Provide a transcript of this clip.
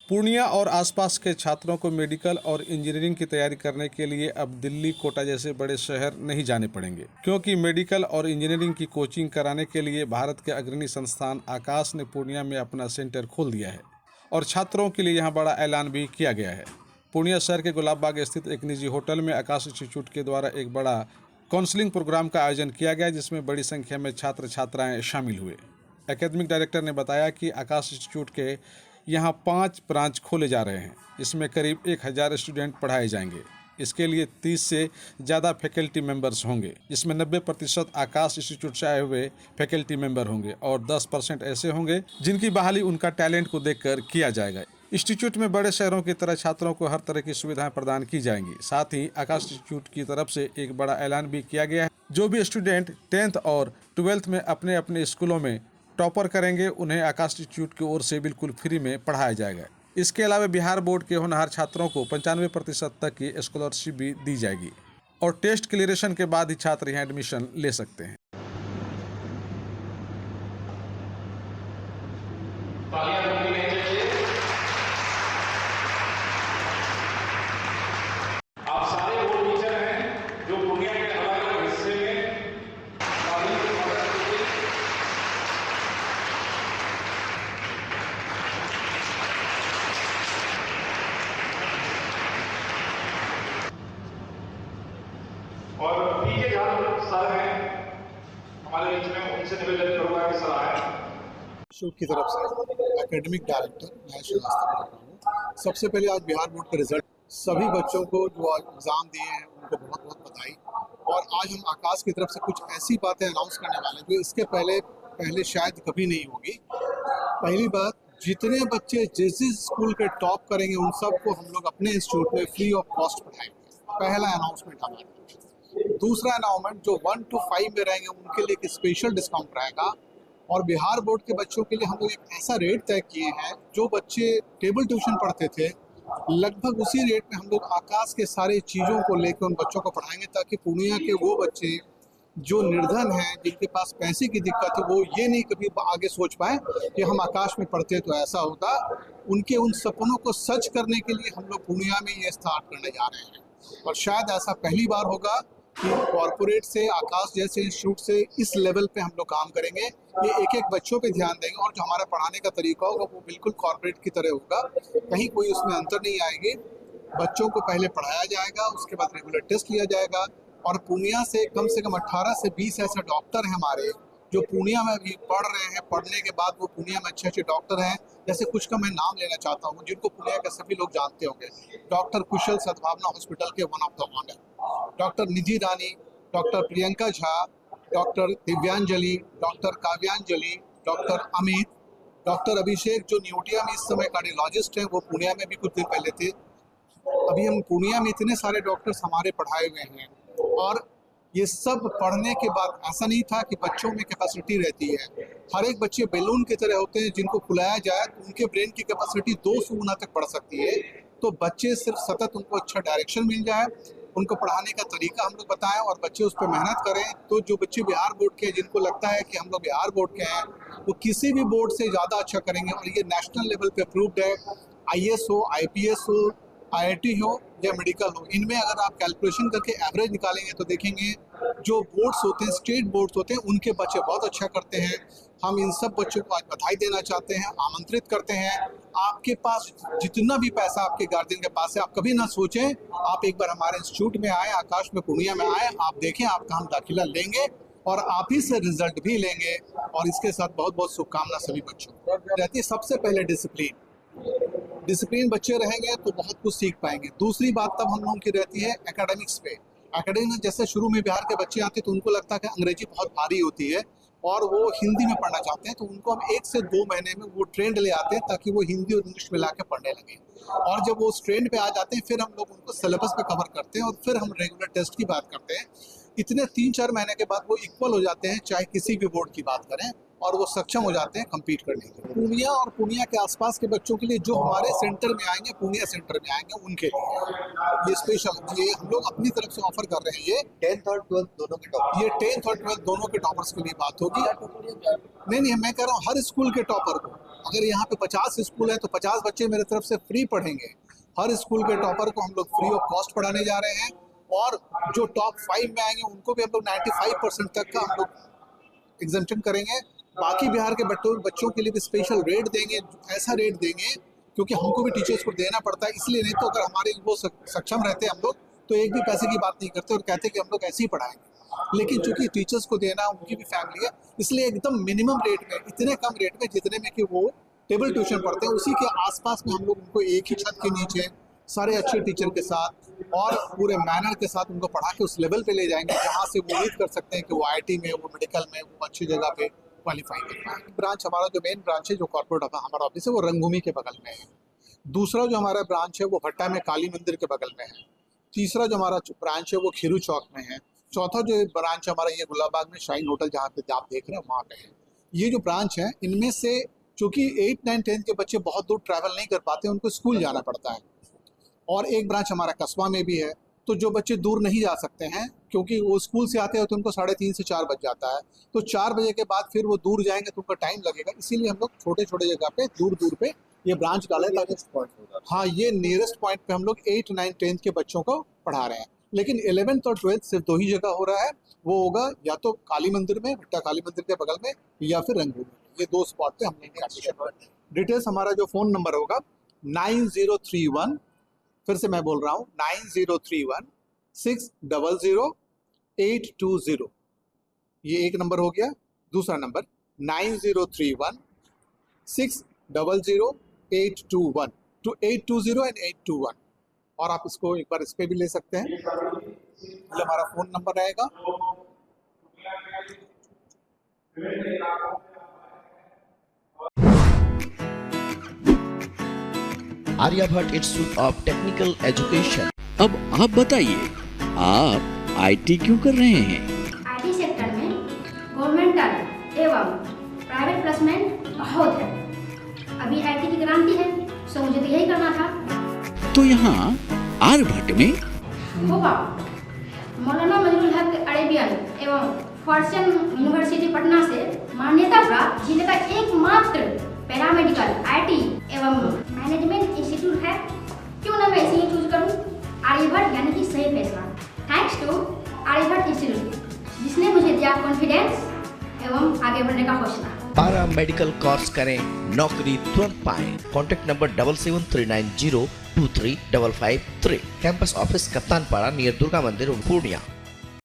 पूर्णिया और आसपास के छात्रों को मेडिकल और इंजीनियरिंग की तैयारी करने के लिए अब दिल्ली, कोटा जैसे बड़े शहर नहीं जाने पड़ेंगे, क्योंकि मेडिकल और इंजीनियरिंग की कोचिंग कराने के लिए भारत के अग्रणी संस्थान आकाश ने पूर्णिया में अपना सेंटर खोल दिया है और छात्रों के लिए यहाँ बड़ा ऐलान भी किया गया है। पूर्णिया शहर के गुलाब बाग स्थित एक निजी होटल में आकाश इंस्टीट्यूट के द्वारा एक बड़ा काउंसलिंग प्रोग्राम का आयोजन किया गया, जिसमें बड़ी संख्या में छात्र छात्राएँ शामिल हुए। एकेडमिक डायरेक्टर ने बताया कि आकाश इंस्टीट्यूट के यहाँ 5 ब्रांच खोले जा रहे हैं। इसमें करीब 1000 स्टूडेंट पढ़ाए जाएंगे। इसके लिए 30 से ज़्यादा फैकल्टी मेंबर्स होंगे, जिसमें 90% आकाश इंस्टीट्यूट से आए हुए फैकल्टी मेंबर होंगे और 10% ऐसे होंगे जिनकी बहाली उनका टैलेंट को देखकर किया जाएगा। इंस्टीट्यूट में बड़े शहरों की तरह छात्रों को हर तरह की सुविधाएं प्रदान की जाएंगी। साथ ही आकाश इंस्टीट्यूट की तरफ से एक बड़ा ऐलान भी किया गया है। जो भी स्टूडेंट 10th और 12th में अपने अपने स्कूलों में टॉपर करेंगे, उन्हें आकाश इंस्टीट्यूट की ओर से बिल्कुल फ्री में पढ़ाया जाएगा। इसके अलावा बिहार बोर्ड के होनहार छात्रों को 95% तक की स्कॉलरशिप भी दी जाएगी और टेस्ट क्लियरेशन के बाद ही छात्र यहाँ एडमिशन ले सकते हैं। आप सारे वो टीचर हैं जो पूर्णिया के अलग-अलग हिस्से में और पीके जहाँ सर हैं हमारे बीच में, उनसे निवेदन करूंगा कि सर आए। इंस्टीट्यूट की तरफ से एकेडमिक डायरेक्टर मैं श्रीवास्तव बोल रहा हूँ। सबसे पहले आज बिहार बोर्ड का रिजल्ट, सभी बच्चों को जो एग्ज़ाम दिए हैं उनको बहुत बहुत बधाई। और आज हम आकाश की तरफ से कुछ ऐसी बातें अनाउंस करने वाले हैं जो इसके पहले शायद कभी नहीं होगी। पहली बात, जितने बच्चे जिस जिस स्कूल के टॉप करेंगे उन सबको हम लोग अपने इंस्टीट्यूट में फ्री ऑफ कॉस्ट पढ़ाएंगे। पहला अनाउंसमेंट हमारा। दूसरा अनाउंसमेंट, जो 1 to 5 में रहेंगे उनके लिए एक स्पेशल डिस्काउंट रहेगा। और बिहार बोर्ड के बच्चों के लिए हम लोग एक ऐसा रेट तय किए हैं, जो बच्चे टेबल ट्यूशन पढ़ते थे लगभग उसी रेट में हम लोग आकाश के सारे चीज़ों को लेकर उन बच्चों को पढ़ाएंगे, ताकि पूर्णिया के वो बच्चे जो निर्धन हैं, जिनके पास पैसे की दिक्कत है, वो ये नहीं कभी आगे सोच पाए कि हम आकाश में पढ़ते तो ऐसा होता। उनके उन सपनों को सच करने के लिए हम लोग पूर्णिया में ये स्टार्ट करने जा रहे हैं। और शायद ऐसा पहली बार होगा कि कॉरपोरेट से, आकाश जैसे इंस्टीट्यूट से इस लेवल पे हम लोग काम करेंगे। ये एक एक बच्चों पे ध्यान देंगे और जो हमारा पढ़ाने का तरीका होगा वो बिल्कुल कॉरपोरेट की तरह होगा। कहीं कोई उसमें अंतर नहीं आएगी। बच्चों को पहले पढ़ाया जाएगा, उसके बाद रेगुलर टेस्ट लिया जाएगा। और पूर्णिया से कम 18 से 20 ऐसे डॉक्टर हैं हमारे जो पूर्णिया में भी पढ़ रहे हैं। पढ़ने के बाद वो पूर्णिया में अच्छे अच्छे डॉक्टर हैं। जैसे कुछ का मैं नाम लेना चाहता हूँ जिनको पूर्णिया के सभी लोग जानते होंगे। डॉक्टर कुशल सद्भावना हॉस्पिटल के one of the honour, doctor Nidhi Rani, doctor Priyanka Jha, doctor Divyanjali, doctor Kavyanjali, doctor Amit, doctor Abhishek जो न्यूटिया में इस समय कार्डियोलॉजिस्ट हैं, वो पूर्णिया में भी कुछ दिन पहले थे। अभी हम पूर्णिया में इतने सारे डॉक्टर्स हमारे पढ़ाए हुए हैं। और ये सब पढ़ने के बाद ऐसा नहीं था कि बच्चों में कैपेसिटी रहती है। हर एक बच्चे बैलून की तरह होते हैं, जिनको फुलाया जाए तो उनके ब्रेन की कैपेसिटी 200 गुना तक बढ़ सकती है। तो बच्चे सिर्फ सतत उनको अच्छा डायरेक्शन मिल जाए, उनको पढ़ाने का तरीका हम लोग बताएं और बच्चे उस पर मेहनत करें। तो जो बच्चे बिहार बोर्ड के हैं, जिनको लगता है कि हम लोग बिहार बोर्ड के हैं, वो किसी भी बोर्ड से ज़्यादा अच्छा करेंगे। और ये नेशनल लेवल पे अप्रूव्ड है। IAS हो, IPS हो, IIT हो या मेडिकल हो, इनमें अगर आप कैलकुलेशन करके एवरेज निकालेंगे तो देखेंगे जो बोर्ड्स होते हैं, स्टेट बोर्ड्स होते हैं, उनके बच्चे बहुत अच्छा करते हैं। हम इन सब बच्चों को आज बधाई देना चाहते हैं, आमंत्रित करते हैं। आपके पास जितना भी पैसा आपके गार्जियन के पास है, आप कभी ना सोचें, आप एक बार हमारे इंस्टीट्यूट में आए, आकाश में पूर्णिया में आए, आप देखें, आपका हम दाखिला लेंगे और आप ही से रिजल्ट भी लेंगे। और इसके साथ बहुत बहुत शुभकामना सभी बच्चों को रहती है। सबसे पहले डिसिप्लिन बच्चे रहेंगे तो बहुत कुछ सीख पाएंगे। दूसरी बात तब हम लोगों की रहती है एकेडमिक्स पे। एकेडमिक्स जैसे शुरू में बिहार के बच्चे आते तो उनको लगता है कि अंग्रेजी बहुत भारी होती है और वो हिंदी में पढ़ना चाहते हैं, तो उनको हम 1 से 2 महीने में वो ट्रेंड ले आते हैं ताकि वो हिंदी और इंग्लिश मिला के पढ़ने लगे। और जब वो उस ट्रेंड पे आ जाते हैं, फिर हम लोग उनको सिलेबस पे कवर करते हैं और फिर हम रेगुलर टेस्ट की बात करते हैं। इतने 3-4 महीने के बाद वो इक्वल हो जाते हैं, चाहे किसी भी बोर्ड की बात करें, और वो सक्षम हो जाते हैं कम्पीट करने के लिए। पूर्णिया और पूर्णिया के आसपास के बच्चों के लिए जो हमारे सेंटर में आएंगे, पूर्णिया सेंटर में आएंगे, उनके लिए ये स्पेशल ये हम लोग अपनी तरफ से ऑफर कर रहे हैं। ये 10th और 12th दोनों के टॉपर, ये 10th और 12th दोनों के टॉपर्स के लिए बात होगी। नहीं, मैं कह रहा हूँ हर स्कूल के टॉपर को अगर यहाँ पे 50 स्कूल है तो 50 बच्चे मेरे तरफ से फ्री पढ़ेंगे। हर स्कूल के टॉपर को हम लोग फ्री ऑफ कॉस्ट पढ़ाने जा रहे हैं और जो टॉप 5 में आएंगे उनको भी हम लोग 95% तक का हम लोग एग्जेम्पशन करेंगे। बाकी बिहार के बच्चों के लिए भी स्पेशल रेट देंगे, ऐसा रेट देंगे क्योंकि हमको भी टीचर्स को देना पड़ता है, इसलिए नहीं तो अगर हमारे वो सक्षम रहते हम लोग तो एक भी पैसे की बात नहीं करते और कहते कि हम लोग ऐसे ही पढ़ाएंगे। लेकिन चूंकि टीचर्स को देना, उनकी भी फैमिली है, इसलिए एकदम मिनिमम रेट में, इतने कम रेट में जितने में कि वो टेबल ट्यूशन पढ़ते हैं, उसी के आसपास में हम लोग उनको एक ही छत के नीचे सारे अच्छे टीचर के साथ और पूरे मैनर के साथ उनको पढ़ा के उस लेवल पे ले जाएंगे जहाँ से वो उम्मीद कर सकते हैं कि वो IIT में, वो मेडिकल में, वो अच्छी जगह पे क्वालिफाई कर पाए। ब्रांच हमारा जो मेन ब्रांच है, जो कॉर्पोरेट हमारा ऑफिस है, वो रंगभूमि के बगल में है। दूसरा जो हमारा ब्रांच है वो भट्टा में काली मंदिर के बगल में है। तीसरा जो हमारा ब्रांच है वो खीरू चौक में है। चौथा जो ब्रांच हमारा ये गुलाबबाग में शाइन होटल जहाँ पे आप देख रहे हैं वहाँ पे है। ये जो ब्रांच है इनमें से चूँकि 8, 9, 10 के बच्चे बहुत दूर ट्रैवल नहीं कर पाते, उनको स्कूल जाना पड़ता है। और एक ब्रांच हमारा कस्बा में भी है, तो जो बच्चे दूर नहीं जा सकते हैं क्योंकि वो स्कूल से आते हैं तो उनको 3:30 से 4 बज जाता है, तो 4 बजे के बाद फिर वो दूर जाएंगे तो उनका टाइम लगेगा, इसीलिए हम लोग छोटे छोटे जगह पे दूर पे ये ब्रांच डाले ताकि हाँ ये नियरेस्ट पॉइंट पे हम लोग 8, 9, 10 के बच्चों को पढ़ा रहे हैं। लेकिन 11th और 12th सिर्फ 2 ही जगह हो रहा है, वो होगा या तो काली मंदिर में, भट्टा काली मंदिर के बगल में, या फिर रंगभूमि में। ये 2 स्पॉट पे हमने डिटेल्स। हमारा जो फ़ोन नंबर होगा 9031, फिर से मैं बोल रहा हूँ 9031 600 820, ये एक नंबर हो गया। दूसरा नंबर 9031 600 821 to 820 and 821, और आप इसको एक बार इस पे भी ले सकते हैं, ये हमारा फ़ोन नंबर रहेगा। Aryabhatta institute of technical education. अब आप बताइए, आप IT क्यों कर रहे हैं? IT सेक्टर में गवर्नमेंटल एवं प्राइवेट प्लेसमेंट बहुत है। अभी IT की क्रांति है, सो मुझे तो यही करना था। तो यहाँ आर्यभट्ट में होगा मौलाना मजरुल हक अरेबियन एवं फॉर्च्यून यूनिवर्सिटी पटना से मान्यता प्राप्त जिले का एकमात्र पैरामेडिकल IT एवं मैनेजमेंट इंस्टीट्यूट है। क्यों ना मैं इसे ही चूज करूं? आर्यभट्ट यानी कि सही फैसला। थैंक्स टू आर्यभट्ट इंस्टीट्यूट जिसने मुझे दिया कॉन्फिडेंस एवं आगे बढ़ने का हौसला। पारा मेडिकल कोर्स करें, नौकरी तुरंत पाएं। Contact number 7739023553। Campus office Kaptanpara near Durga Mandir, Purnia.